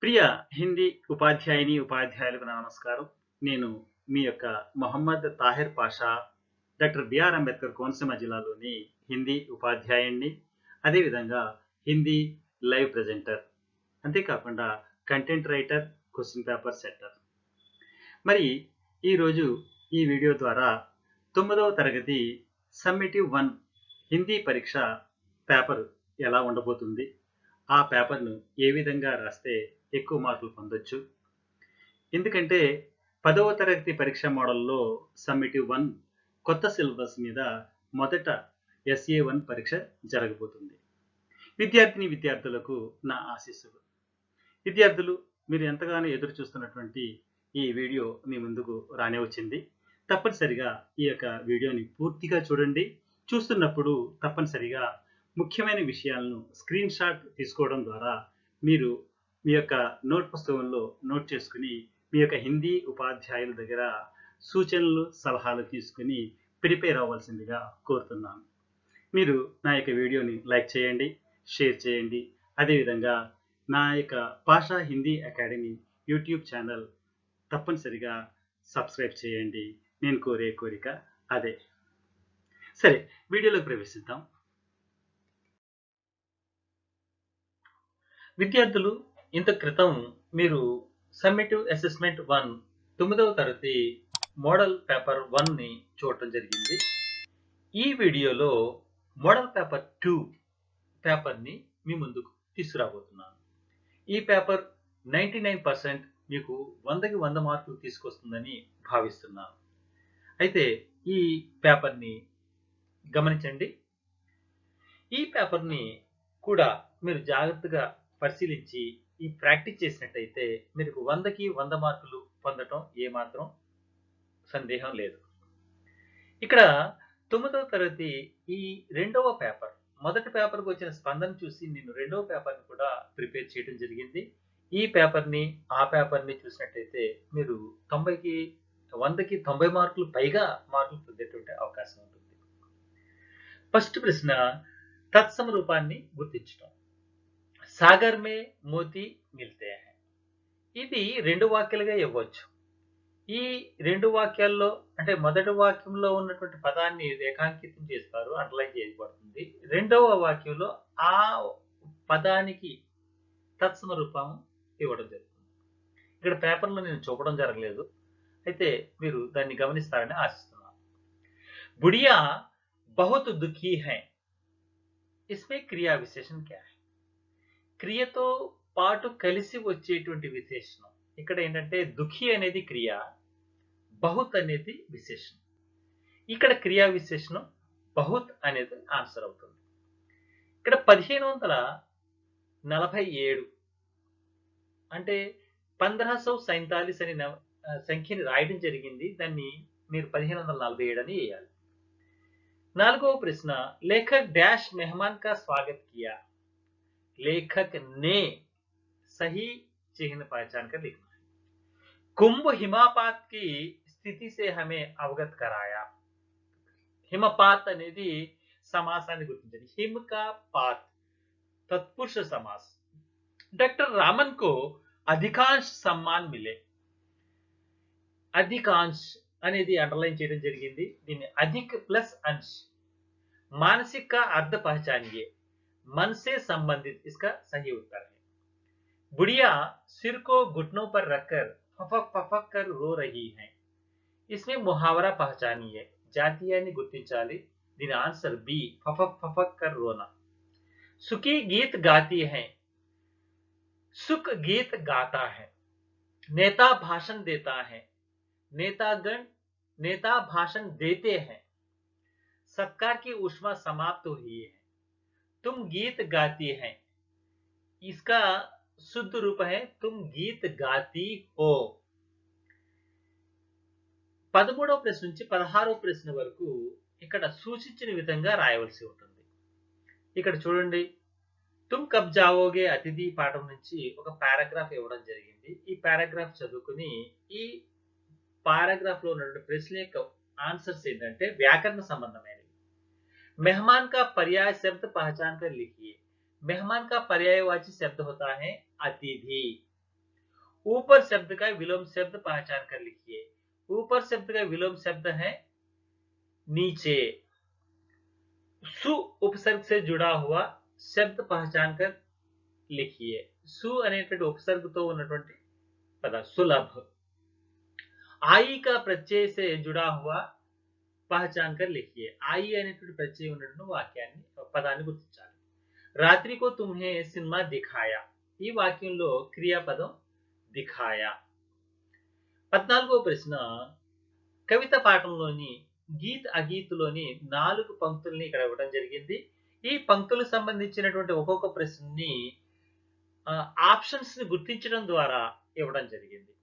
ప్రియ హిందీ ఉపాధ్యాయుని, ఉపాధ్యాయులకు నా నమస్కారం. నేను మీ యొక్క మొహమ్మద్ తాహిర్ పాషా, డాక్టర్ బిఆర్ అంబేద్కర్ కోనసీమ జిల్లాలోని హిందీ ఉపాధ్యాయుడిని. అదేవిధంగా హిందీ లైవ్ ప్రెజెంటర్. అంతేకాకుండా content writer, question paper setter. మరి ఈరోజు ఈ వీడియో ద్వారా 9వ తరగతి సమ్మేటివ్ 1 హిందీ పరీక్ష పేపర్ ఎలా ఉండబోతుంది, ఆ పేపర్ను ఏ విధంగా రాస్తే ఎక్కువ మార్కులు పొందొచ్చు, ఎందుకంటే 10వ తరగతి పరీక్ష మోడల్లో సమ్మేటివ్ 1 కొత్త సిలబస్ మీద మొదట SA1 పరీక్ష జరగబోతుంది. విద్యార్థులకు నా ఆశీస్సులు. విద్యార్థులు, మీరు ఎంతగానో ఎదురు చూస్తున్నటువంటి ఈ వీడియో మీ ముందుకు రానే వచ్చింది. తప్పనిసరిగా ఈ యొక్క వీడియోని పూర్తిగా చూడండి. చూస్తున్నప్పుడు తప్పనిసరిగా ముఖ్యమైన విషయాలను స్క్రీన్ షాట్ తీసుకోవడం ద్వారా మీరు మీ యొక్క నోట్ పుస్తకంలో నోట్ చేసుకుని మీ యొక్క హిందీ ఉపాధ్యాయుల దగ్గర సూచనలు, సలహాలు తీసుకుని ప్రిపేర్ అవ్వాల్సిందిగా కోరుతున్నాను. మీరు నా యొక్క వీడియోని లైక్ చేయండి, షేర్ చేయండి. అదేవిధంగా నా యొక్క Pasha Hindi academy YouTube channel తప్పనిసరిగా సబ్స్క్రైబ్ చేయండి. నేను కోరే కోరిక అదే. సరే, వీడియోలోకి ప్రవేశిద్దాం. విద్యార్థులు, ఇంత క్రితం మీరు సమ్మేటివ్ అసెస్మెంట్ 1 9వ తరగతి మోడల్ పేపర్ 1ని చూడటం జరిగింది. ఈ వీడియోలో మోడల్ పేపర్ 2 పేపర్ని మీ ముందుకు తీసుకురాబోతున్నాను. ఈ పేపర్ 99% మీకు 100కి 100 మార్కులు తీసుకొస్తుందని భావిస్తున్నాను. అయితే ఈ పేపర్ని గమనించండి. ఈ పేపర్ని కూడా మీరు జాగ్రత్తగా పరిశీలించి ఈ ప్రాక్టీస్ చేసినట్టయితే మీకు 100కి 100 మార్కులు పొందటం ఏమాత్రం సందేహం లేదు. ఇక్కడ 9వ తరగతి ఈ రెండవ పేపర్, మొదటి పేపర్కి వచ్చిన స్పందన చూసి నేను రెండవ పేపర్ని కూడా ప్రిపేర్ చేయడం జరిగింది. ఈ పేపర్ని ఆ పేపర్ని చూసినట్టయితే మీరు 100కి 90 మార్కులు పైగా మార్కులు పొందేటువంటి అవకాశం ఉంటుంది. ఫస్ట్ ప్రశ్న, తత్సమ రూపాన్ని గుర్తించడం. సాగర్ మే మోతీ మిల్తే హై. ఇది రెండు వాక్యాలుగా ఇవ్వచ్చు. ఈ రెండు వాక్యాల్లో అంటే మొదటి వాక్యంలో ఉన్నటువంటి పదాన్ని రేఖాంకితం చేస్తారు, అండర్లైన్ చేయబడుతుంది. రెండవ వాక్యంలో ఆ పదానికి తత్సమ రూపం ఇవ్వడం జరుగుతుంది. ఇక్కడ పేపర్లో నేను చూపడం జరగలేదు, అయితే మీరు దాన్ని గమనిస్తారని ఆశిస్తున్నాను. బుడియా బహుత్ దుఃఖీ హై. ఇస్మే క్రియా విశేషణ క్యా హై? క్రియతో పాటు కలిసి వచ్చేటువంటి విశేషణం. ఇక్కడ ఏంటంటే దుఃఖీ అనేది క్రియ, బహుత్ అనేది విశేషణం. ఇక్కడ క్రియా విశేషణం బహుత్ అనేది ఆన్సర్ అవుతుంది. ఇక్కడ 1547 అంటే 1547 అని సంఖ్యని రాయడం జరిగింది. దాన్ని మీరు 1547 అని వేయాలి. నాలుగవ ప్రశ్న, లేఖక్ డాష్ మెహమాన్ కా స్వాగత్ కియా. लेखक ने सही चिन्ह पहचान कर लिखना है. कुंभ हिमपात की स्थिति से हमें अवगत कराया. हिमपात అనేది సమాసాన్ని గుర్తించండి. हिम का पात तत्पुरुष समास. डॉक्टर रामन को अधिकांश सम्मान मिले. अधिकांश అనేది అండర్లైన్ చేయడం జరిగింది. దీన్ని अधिक प्लस अंश. मानसिक का अर्थ पहचानिए. मन से संबंधित इसका सही उत्तर है. बुढ़िया सिर को घुटनों पर रखकर फफक फफक कर रो रही है. इसमें मुहावरा पहचानिए. जातीयानी गुर्तिंचाली. దీని ఆన్సర్ बी, फफक फफक कर रोना. सुखी गीत गाती है. सुख गीत गाता है. नेता भाषण देता है. नेता भाषण देते हैं. सत्कार की ऊष्मा समाप्त हुई है. तुम गीत गाती हैं. इसका शुद्ध रूप है तुम गीत गाती हो. 13వ ప్రశ్న నుంచి 16వ ప్రశ్న వరకు ఇక్కడ సూచించిన విధంగా రాయవలసి ఉంటుంది. ఇక్కడ చూడండి, తుమ్ కబ్ జావోగే అతిథి పాఠం నుంచి ఒక పారాగ్రాఫ్ ఇవ్వడం జరిగింది. ఈ పారాగ్రాఫ్ చదువుకుని ఈ పారాగ్రాఫ్ లో ఉన్న ప్రశ్న యొక్క ఆన్సర్స్ ఏంటంటే వ్యాకరణ సంబంధమైనవి. मेहमान का पर्याय शब्द पहचान कर लिखिए. मेहमान का पर्यायवाची शब्द होता है अतिथि. ऊपर शब्द का विलोम शब्द पहचान कर लिखिए। ऊपर शब्द का विलोम शब्द है नीचे। सु उपसर्ग से जुड़ा हुआ शब्द पहचान कर लिखिए। సు అనేటువంటి ఉపసర్గతో ఉన్నటువంటి పద సులభ। आई का प्रत्यय से जुड़ा हुआ पहचान कर लिखिए। आई అనేటువంటి ప్రత్యయం ఉన్నటువంటి వాక్యాన్ని పదాన్ని గుర్తించాలి। రాత్రి को तुम्हें సినిమా दिखाया, ఈ వాక్యంలో క్రియాపదం दिखाया। 14వ ప్రశ్న, కవిత పాఠంలోని గీత్ అగీత్లోని 4 పంక్తుల్ని ఇక్కడ ఇవ్వడం జరిగింది। ఈ పంక్తులకు సంబంధించినటువంటి ఒక్కొక్క ప్రశ్నని ఆప్షన్స్ ని గుర్తించడం ద్వారా ఇవ్వడం జరిగింది।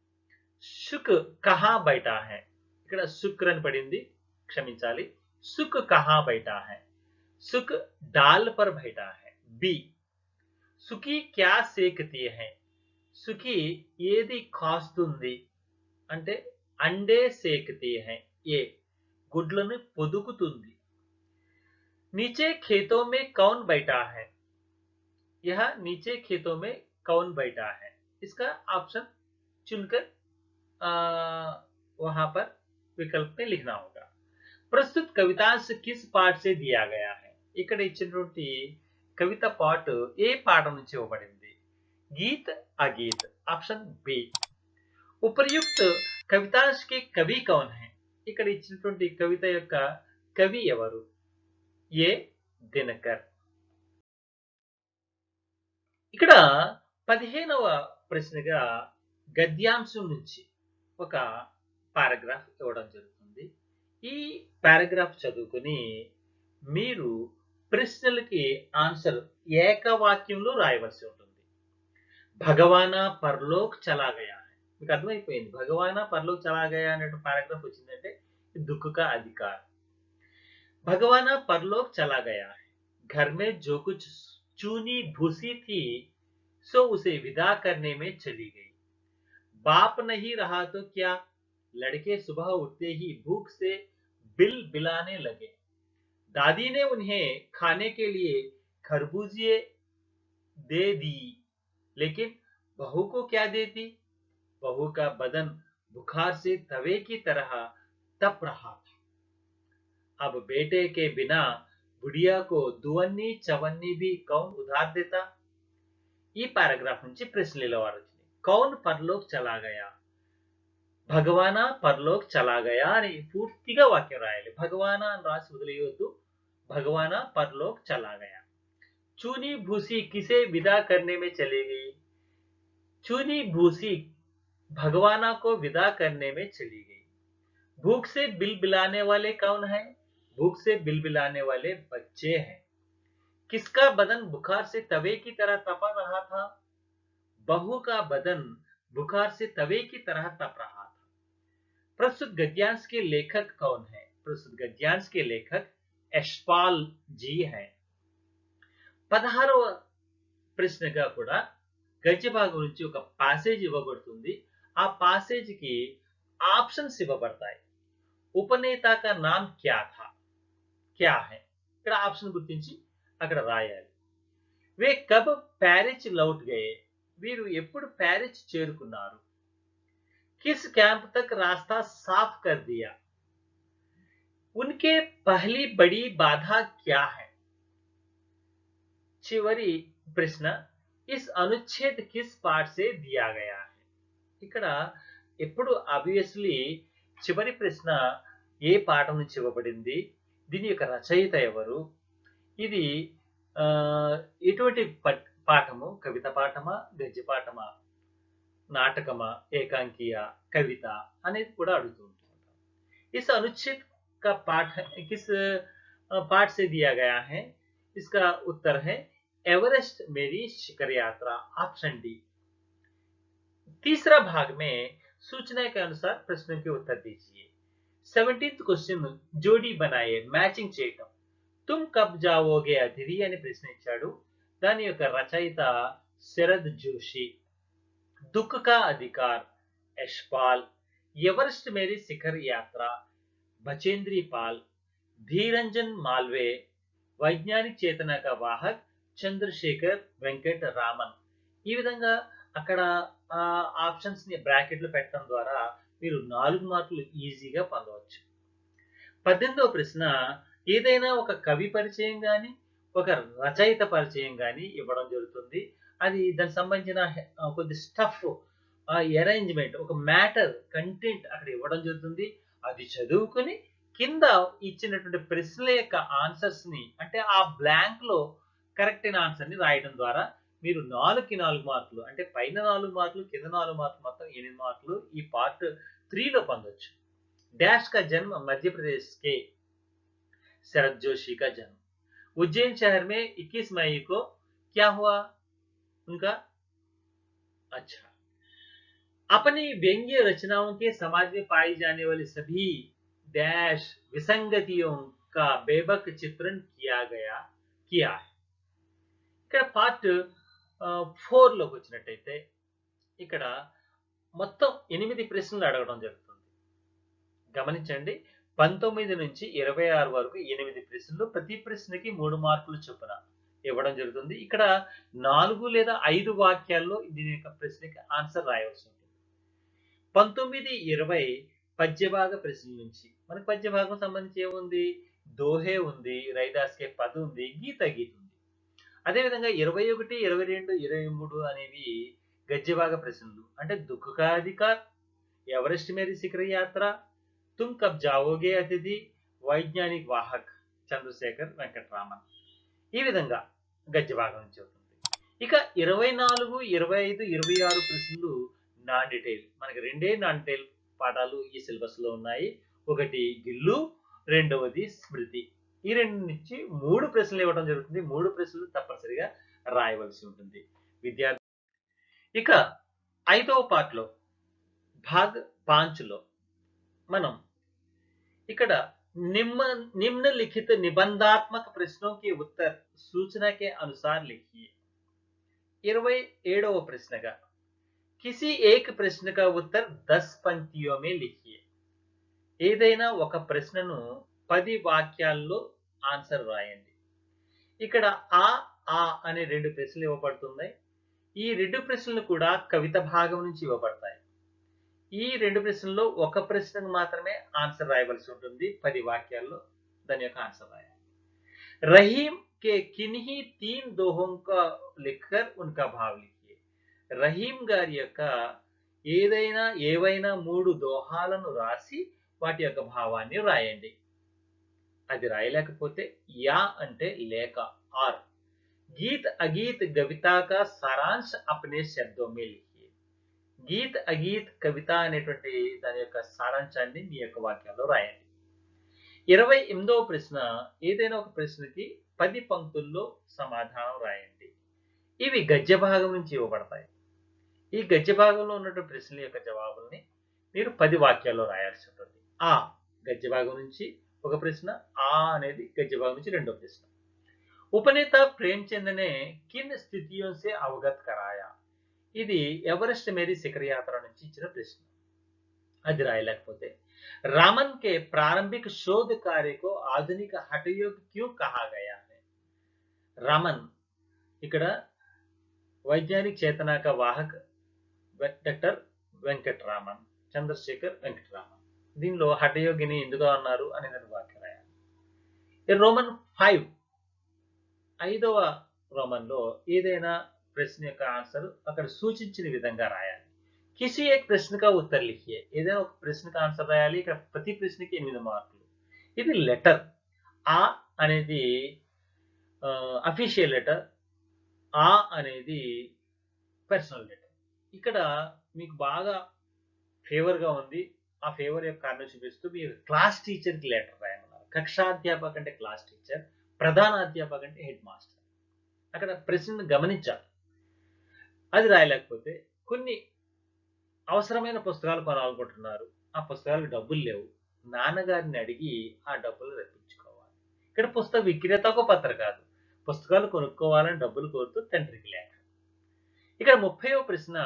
సుక్ కహా బైఠా హై, ఇక్కడ శుక్ర్ అని పడింది, క్షమించాలి। సుక్ కహా బైఠా high, సుక్ doll per బైఠా high. B సుఖీ క్యా సేకతీ హై, సుఖీ ఏది కాస్తుంది అంటే అండే సేకతీ హై। ఏ గుడ్లను పొదుగుతుంది। नीचे खेतों में कौन बैठा है, यह नीचे खेतों में कौन बैठा है, इसका ऑप्शन चुनकर वहां पर विकल्प में लिखना होगा। प्रस्तुत कवितांश किस पाठ से दिया गया है, ఇక్కడ ఇచ్చినటువంటి కవిత పార్ట్ ఏ పాఠం నుంచి ఇవ్వబడింది? Geet Ageet, option B. उपर्युक्त कवितांश के कवि कौन है, ఇక్కడ ఇచ్చినటువంటి కవిత యొక్క కవి ఎవరు? ఏ దినకర్। ఇక్కడ 15వ ప్రశ్నగా గద్యాంశం నుంచి ఒక పారాగ్రాఫ్ ఇవ్వడం జరుగుతుంది। ఈ పారాగ్రాఫ్ చదువుకుని మీరు ప్రశ్నలకి ఆన్సర్ ఏకవాక్యంలో రాయవలసి ఉంటుంది। భగవానా పరలోక్ చలా గయా, మీకు అర్థమైపోయింది। భగవానా పరలోక్ చలా గయా అనే పారాగ్రాఫ్ వచ్చిందంటే దుఃఖ కా అధికార్। भगवाना परलोक चला गया है, घर में जो कुछ चूनी भूसी थी सो उसे विदा करने में चली गई। बाप नहीं रहा तो क्या, लड़के सुबह उठते ही भूख से बिल बिलाने लगे। दादी ने उन्हें खाने के लिए खरबूजे दे दी, लेकिन बहू को क्या देती? बहू का बदन बुखार से तवे की तरह तप रहा था। अब बेटे के बिना बुढ़िया को दुवन्नी चवन्नी भी कौन उधार देता? ఈ పారాగ్రాఫ్ నుంచి ప్రశ్నలు వచ్చినాయి। కౌన్ పరలోక్ చలా గయా, భగవానా పరలోక్ చలా గయా అని పూర్తిగా వాక్యం రాయాలి। భగవానా అని రాసి వదిలేయొద్దు, భగవానా పరలోక్ చలా గయా। चूनी भूसी किसे विदा करने में चली गई, चूनी भूसी भगवाना को विदा करने में चली गई। भूख से बिलबिलाने वाले कौन है, भूख से बिलबिलाने वाले बच्चे हैं। किसका बदन बुखार से तवे की तरह तपा रहा था, बहू का बदन बुखार से तवे की तरह तप रहा था। प्रस्तुत गद्यांश के लेखक कौन है, प्रस्तुत गद्यांश के लेखक यशपाल जी हैं। 16వ ప్రశ్నగా కూడా గద్య భాగం నుంచి ఒక పాసేజ్ ఇవ్వబడుతుంది। ఆ పాసేజ్ కి ఆప్షన్స్ ఇవ్వబడతాయి। ఉపనేత का नाम क्या था, क्या है, ఇక్కడ ఆప్షన్ గుర్తించి అక్కడ రాయాలి। वे कब पैरिस लौट गए, వీరు ఎప్పుడు ప్యారిస్ చేరుకున్నారు? किस कैंप तक रास्ता साफ कर दिया, उनके पहली बड़ी बाधा क्या है? చివరి ప్రశ్న इस अनुच्छेद किस पाठ से दिया गया है, ఇక్కడ ఎప్పుడు ఆబ్వియస్లీ చివరి ప్రశ్న ఏ పాఠం నుంచి ఇవ్వబడింది, దీని యొక్క రచయిత ఎవరు, ఇది ఎటువంటి పాఠము, కవిత పాఠమా, గద్య పాఠమా, నాటకమా, ఏకాంకియ, కవిత అనేది కూడా అడుగుతూ ఉంటాం। इस अनुच्छेद का पाठ किस पाठ से दिया गया है, इसका उत्तर है एवरेस्ट मेरी शिखर यात्रा, ऑप्शन डी। तीसरा भाग में सूचना के अनुसार प्रश्नों के उत्तर दीजिए। 17th क्वेश्चन जोड़ी बनाए मैचिंग చేయటం। तुम कब जाओगे अतिथि అని ప్రశ్న ఇచ్చాడు। దాని యొక్క రచయిత శరద్ జోషి। दुख का अधिकार यशपाल, एवरेस्ट मेरी शिखर यात्रा बचेंद्री पाल, धीरंजन मालवे, वैज्ञानिक चेतना का वाहक చంద్రశేఖర్ వెంకట రామన్। ఈ విధంగా అక్కడ ఆ ఆప్షన్స్ ని బ్రాకెట్లు పెట్టడం ద్వారా మీరు 4 మార్కులు ఈజీగా పొందవచ్చు. 18వ ప్రశ్న, ఏదైనా ఒక కవి పరిచయం గాని, ఒక రచయిత పరిచయం గాని ఇవ్వడం జరుగుతుంది. అది దానికి సంబంధించిన కొద్ది స్టఫ్, అరేంజ్‌మెంట్, ఒక మ్యాటర్, కంటెంట్ అక్కడ ఇవ్వడం జరుగుతుంది. అది చదువుకొని కింద ఇచ్చినటువంటి ప్రశ్నల యొక్క ఆన్సర్స్‌ని, అంటే ఆ బ్లాంక్‌లో కరెక్ట్ అయిన ఆన్సర్‌ని రాయడం ద్వారా మీరు 4కి 4 మార్కులు, అంటే పైన 4 మార్కులు, కింద 4 మార్కులు, మొత్తం 8 మార్కులు ఈ పార్ట్ 3లో పొందొచ్చు. डैश का जन्म मध्य प्रदेश के शरद जोशी का जन्म उज्जैन शहर में 21 मई को क्या हुआ उनका? अच्छा, अपनी व्यंग्य रचनाओं के समाज में पाई जाने वाली सभी डैश विसंगतियों का बेबक चित्रण किया है. ఇక్కడ పార్ట్ 4 లోకి వచ్చినట్టయితే ఇక్కడ మొత్తం 8 ప్రశ్నలు అడగడం జరుగుతుంది. గమనించండి, 19 నుంచి 26 వరకు 8 ప్రశ్నలు, ప్రతి ప్రశ్నకి 3 మార్కులు చొప్పున ఇవ్వడం జరుగుతుంది. ఇక్కడ 4 లేదా 5 వాక్యాల్లో దీని యొక్క ప్రశ్నకి ఆన్సర్ రాయవలసి ఉంటుంది. 19, 20 పద్యభాగ ప్రశ్నల నుంచి మనకి పద్యభాగం సంబంధించి ఏముంది? దోహే ఉంది, రైదాస్ కే పద్ ఉంది, గీత ఉంది. అదేవిధంగా 21, 22, 23 అనేవి గద్యభాగ ప్రశ్నలు. అంటే దుఃఖ కా అధికార్, ఎవరెస్ట్ మేరీ శిఖర యాత్ర, तुम कब जाओगे अतिथि, వైజ్ఞానిక వాహక్ చంద్రశేఖర్ వెంకటరామన్. ఈ విధంగా గద్య భాగం నుంచి అవుతుంది. ఇక 24, 25, 26 ప్రశ్నలు నాన్ డీటెయిల్. మనకి రెండే నాన్ డీటెయిల్ పాఠాలు ఈ సిలబస్ లో ఉన్నాయి. ఒకటి గిల్లు, రెండవది స్మృతి. ఈ రెండు నుంచి 3 ప్రశ్నలు ఇవ్వడం జరుగుతుంది. 3 ప్రశ్నలు తప్పనిసరిగా రాయవలసి ఉంటుంది విద్యార్థి. ఇక 5వ పార్ట్ లో భాగ్ 5 లో మనం ఇక్కడ निम्नलिखित निबंधात्मक प्रश्नों के उत्तर सूचना के अनुसार लिखिए. 27వ ప్రశ్నగా किसी एक प्रश्न का उत्तर 10 पंक्तियों में लिखिए. ఏదైనా ఒక ప్రశ్నను 10 వాక్యాల్లో ఆన్సర్ రాయండి. ఇక్కడ ఆ అనే 2 ప్రశ్నలు ఇవ్వబడుతున్నాయి. ఈ 2 ప్రశ్నలు కూడా కవిత భాగం నుంచి ఇవ్వబడతాయి. ఈ 2 ప్రశ్నల్లో ఒక ప్రశ్నకు మాత్రమే ఆన్సర్ రాయవలసి ఉంటుంది. 10 వాక్యాల్లో దాని యొక్క ఆన్సర్ రాయాలి. రహీం के किन्हीं 3 दोहों का लिखकर उनका भाव लिखिए. రహీం గారి యొక్క ఏవైనా 3 దోహాలను రాసి వాటి యొక్క భావాన్ని రాయండి. అది రాయలేకపోతే యా అంటే లేక, ఆర్ గీత్ అగీత్ కవిత का सारांश अपने शब्दों में लिखिए. గీత్ అగీత్ కవిత అనేటువంటి దాని యొక్క సారాంశాన్ని మీ యొక్క వాక్యాల్లో రాయండి. 28వ ప్రశ్న, ఏదైనా ఒక ప్రశ్నకి 10 పంక్తుల్లో సమాధానం రాయండి. ఇవి గద్య భాగం నుంచి ఇవ్వబడతాయి. ఈ గద్య భాగంలో ఉన్నటువంటి ప్రశ్నల యొక్క జవాబుల్ని మీరు 10 వాక్యాల్లో రాయాల్సి ఉంటుంది. ఆ గద్య భాగం నుంచి ఒక ప్రశ్న, ఆ అనేది గద్య భాగం నుంచి రెండో ప్రశ్న. ఉపనేత ప్రేమచంద్ ने किन स्थितियों से अवगत कराया. ఇది ఎవరెస్ట్ మేరీ శిఖర యాత్ర నుంచి ఇచ్చిన ప్రశ్న. అది రాయలేకపోతే रामन के प्रारंभिक शोध कार्य को आधुनिक हठयोग क्यों कहा गया है. रामन ఇక్కడ వైజ్ఞానిక చేతన का वाहक డాక్టర్ వెంకటరామన్, చంద్రశేఖర్ వెంకటరామన్. దీనిలో హఠయోగిని ఎందుకు అన్నారు అనే దాని వాక్యం రాయాలి. రోమన్ 5, 5వ రోమన్లో ఏదైనా ప్రశ్న యొక్క ఆన్సర్ అక్కడ సూచించిన విధంగా రాయాలి. కిసి ఏక్ ప్రశ్న కా ఉత్తర్ లిఖియే. ఏదైనా ఒక ప్రశ్నకు ఆన్సర్ రాయాలి. ఇక్కడ ప్రతి ప్రశ్నకి 8 మార్కులు. ఇది లెటర్. ఆ అనేది అఫీషియల్ లెటర్, ఆ అనేది పర్సనల్ లెటర్. ఇక్కడ మీకు బాగా ఫేవర్ గా ఉంది. ఆ ఫేవర్ యొక్క కారణం చూపిస్తూ మీరు క్లాస్ టీచర్ కి లెటర్ రాయమన్నారు. కక్షాధ్యాపక అంటే క్లాస్ టీచర్, ప్రధాన అధ్యాపక అంటే హెడ్ మాస్టర్. అక్కడ ప్రశ్నను గమనించాలి. అది రాయలేకపోతే కొన్ని అవసరమైన పుస్తకాలు కొనాలనుకుంటున్నారు, ఆ పుస్తకాలకు డబ్బులు లేవు, నాన్నగారిని అడిగి ఆ డబ్బులు రప్పించుకోవాలి. ఇక్కడ పుస్తక విక్రేతకు పత్ర కాదు, పుస్తకాలు కొనుక్కోవాలని డబ్బులు కోరుతూ తండ్రికి లేఖ. ఇక్కడ 30వ ప్రశ్న,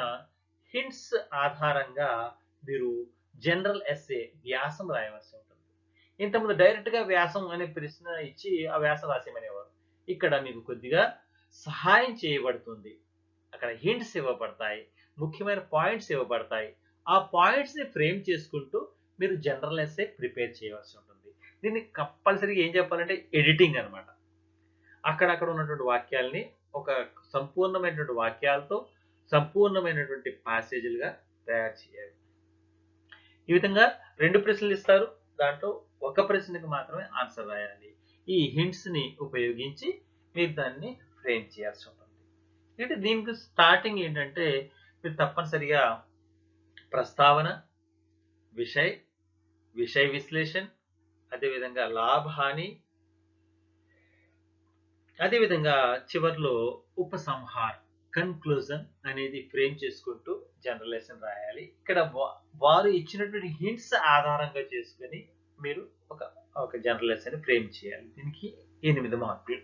హింట్స్ ఆధారంగా మీరు జనరల్ ఎస్సే వ్యాసం రాయవలసి ఉంటుంది. ఇంతకుముందు డైరెక్ట్ గా వ్యాసం అనే ప్రశ్న ఇచ్చి ఆ వ్యాసం రాసేమనేవారు. ఇక్కడ మీకు కొద్దిగా సహాయం చేయబడుతుంది. అక్కడ హింట్స్ ఇవ్వబడతాయి. ముఖ్యమైన పాయింట్స్ ఇవ్వబడతాయి. ఆ పాయింట్స్ని ఫ్రేమ్ చేసుకుంటూ మీరు జనరల్ ఎస్సే ప్రిపేర్ చేయవలసి ఉంటుంది. దీన్ని కంపల్సరీగా ఏం చెప్పాలంటే ఎడిటింగ్ అనమాట. అక్కడక్కడ ఉన్నటువంటి వాక్యాల్ని ఒక సంపూర్ణమైనటువంటి వాక్యాలతో సంపూర్ణమైనటువంటి ప్యాసేజీలుగా తయారు చేయాలి. ఈ విధంగా 2 ప్రశ్నలు ఇస్తారు. దాంట్లో ఒక ప్రశ్నకి మాత్రమే ఆన్సర్ రాయాలి. ఈ హింట్స్ ని ఉపయోగించి మీరు దాన్ని ఫ్రేమ్ చేయాల్సి ఉంటుంది. అంటే దీనికి స్టార్టింగ్ ఏంటంటే మీరు తప్పనిసరిగా ప్రస్తావన, విషయ విశ్లేషణ, అదేవిధంగా లాభహాని, అదేవిధంగా చివర్లో ఉపసంహార్ కన్క్లూజన్ అనేది ఫ్రేమ్ చేసుకుంటూ జనరల్ లెసన్ రాయాలి. ఇక్కడ వారు ఇచ్చినటువంటి హింట్స్ ఆధారంగా చేసుకొని మీరు ఒక జనరల్ లెసన్ ఫ్రేమ్ చేయాలి. దీనికి 8 మార్కులు.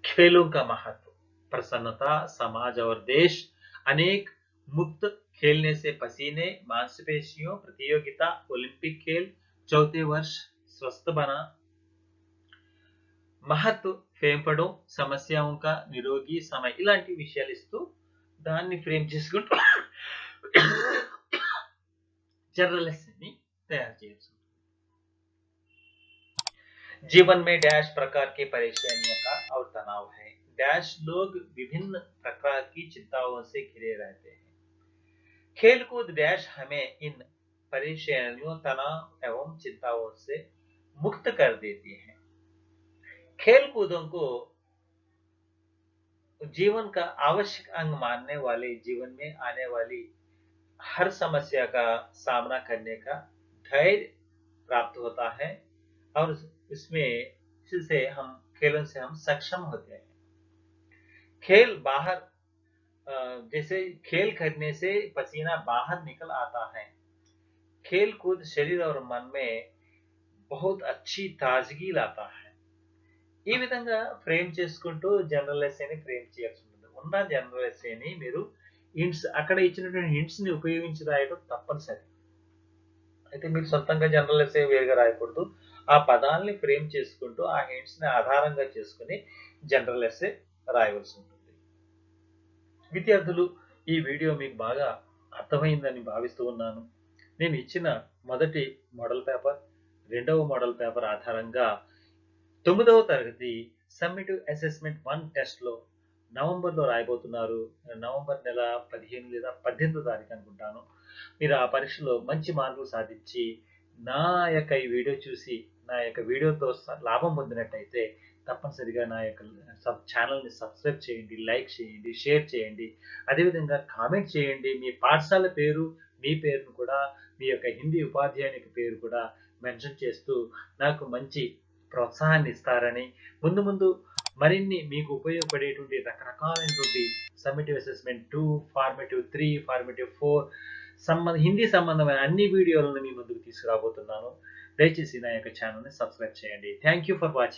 खेलों का महत्व, प्रसन्नता, समाज और देश, अनेक मुक्त खेलने से पसीने, मांसपेशियों, प्रतियोगिता, ओलंपिक खेल, चौथे वर्ष, स्वस्थ बना, महत्व, फेंपड़ों, समस्याओं का निरोगी समय, इलांటి విషయాలు ఇస్తూ దాన్ని ఫ్రేమ్ చేసుకుంటూ జనరల్ లెసన్ ని తయారు చేయాల్సి ఉంటుంది. जीवन में डैश प्रकार की परेशानियों का और तनाव है. डैश लोग विभिन्न प्रकार की चिंताओं से घिरे रहते हैं. खेलकूद डैश हमें इन परेशानियों, तनाव एवं चिंताओं से मुक्त कर देती है. खेलकूदों को जीवन का आवश्यक अंग मानने वाले जीवन में आने वाली हर समस्या का सामना करने का धैर्य प्राप्त होता है और इससे हम खेलों से हम सक्षम होते हैं. खेल बाहर जैसे खेल करने से पसीना बाहर निकल आता है. खेल कूद शरीर और मन में बहुत अच्छी ताजगी लाता है. ఈ విధంగా ఫ్రేమ్ చేసుకుంటూ జనరల్ ఎస్సేని ఫ్రేమ్ చేయాల్సి ఉంటుంది. ఉన్న జనరల్ ఎస్సేని మీరు అక్కడ ఇచ్చినటువంటి హింట్స్ ని ఉపయోగించి రాయడం తప్పనిసరి. అయితే మీరు సొంతంగా జనరల్ ఎస్సే వేరుగా రాయకూడదు. ఆ పదాలని ఫ్రేమ్ చేసుకుంటూ ఆ హింట్స్ ని ఆధారంగా చేసుకుని జనరల్ ఎస్సే రాయవలసి ఉంటుంది. విద్యార్థులు, ఈ వీడియో మీకు బాగా అర్థమైందని భావిస్తూ ఉన్నాను. నేను ఇచ్చిన మొదటి మోడల్ పేపర్, రెండవ మోడల్ పేపర్ ఆధారంగా 9వ తరగతి సమ్మేటివ్ అసెస్మెంట్ 1 టెస్ట్ లో నవంబర్లో రాయబోతున్నారు. నవంబర్ నెల 15 లేదా 18వ తారీఖు అనుకుంటాను. మీరు ఆ పరీక్షలో మంచి మార్కులు సాధించి నా యొక్క ఈ వీడియో చూసి నా యొక్క వీడియోతో లాభం పొందినట్టయితే తప్పనిసరిగా నా యొక్క ఛానల్ని సబ్స్క్రైబ్ చేయండి, లైక్ చేయండి, షేర్ చేయండి. అదేవిధంగా కామెంట్ చేయండి. మీ పాఠశాల పేరు, మీ పేరును కూడా, మీ యొక్క హిందీ ఉపాధ్యాయునికి పేరు కూడా మెన్షన్ చేస్తూ నాకు మంచి ప్రోత్సాహాన్ని ఇస్తారని, ముందు ముందు మరిన్ని మీకు ఉపయోగపడేటువంటి రకరకాలైనటువంటి summative assessment 2, formative 3, formative 4 Hindi సంబంధమైన అన్ని వీడియోలను మీ ముందుకు తీసుకురాబోతున్నాను. దయచేసి నా యొక్క ఛానల్ని సబ్స్క్రైబ్ చేయండి. Thank you for watching.